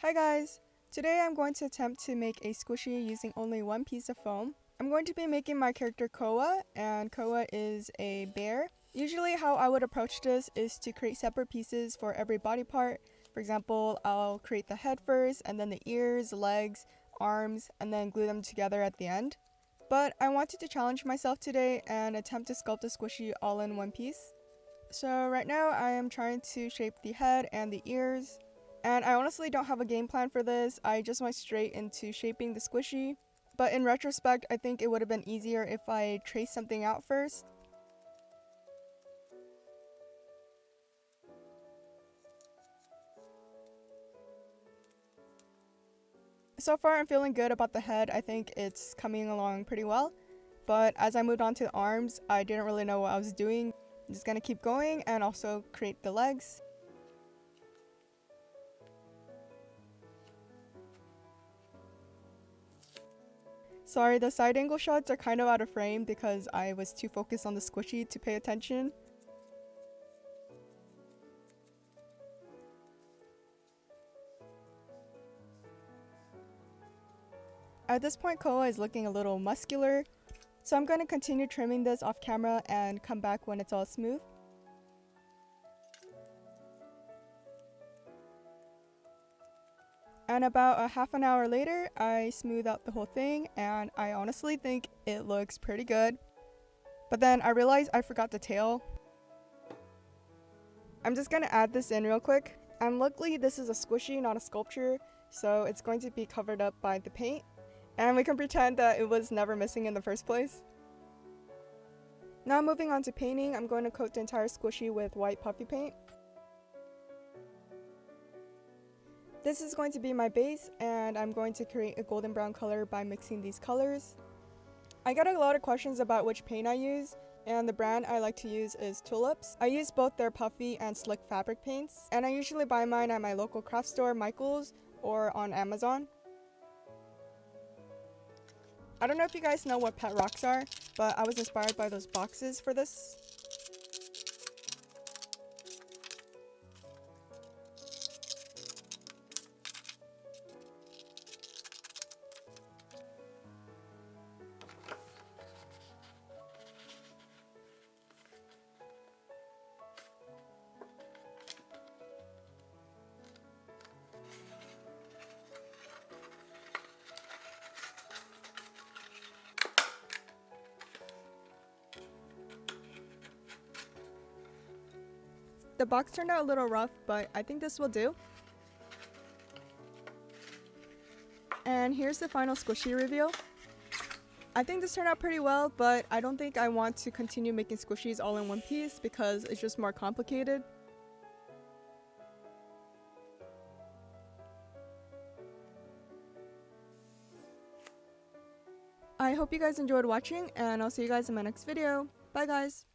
Hi guys! Today I'm going to attempt to make a squishy using only one piece of foam. I'm going to be making my character Koa, and Koa is a bear. Usually how I would approach this is to create separate pieces for every body part. For example, I'll create the head first, and then the ears, legs, arms, and then glue them together at the end. But I wanted to challenge myself today and attempt to sculpt a squishy all in one piece. So right now I am trying to shape the head and the ears. And I honestly don't have a game plan for this, I just went straight into shaping the squishy. But in retrospect, I think it would have been easier if I traced something out first. So far I'm feeling good about the head, I think it's coming along pretty well. But as I moved on to the arms, I didn't really know what I was doing. I'm just gonna keep going and also create the legs. Sorry, the side angle shots are kind of out of frame because I was too focused on the squishy to pay attention. At this point, Koa is looking a little muscular, so I'm going to continue trimming this off camera and come back when it's all smooth. And about a half an hour later, I smooth out the whole thing, and I honestly think it looks pretty good. But then I realized I forgot the tail. I'm just gonna add this in real quick. And luckily this is a squishy, not a sculpture, so it's going to be covered up by the paint. And we can pretend that it was never missing in the first place. Now moving on to painting, I'm going to coat the entire squishy with white puffy paint. This is going to be my base, and I'm going to create a golden brown color by mixing these colors. I get a lot of questions about which paint I use, and the brand I like to use is Tulips. I use both their puffy and slick fabric paints, and I usually buy mine at my local craft store, Michael's, or on Amazon. I don't know if you guys know what pet rocks are, but I was inspired by those boxes for this. The box turned out a little rough, but I think this will do. And here's the final squishy reveal. I think this turned out pretty well, but I don't think I want to continue making squishies all in one piece because it's just more complicated. I hope you guys enjoyed watching, and I'll see you guys in my next video. Bye guys!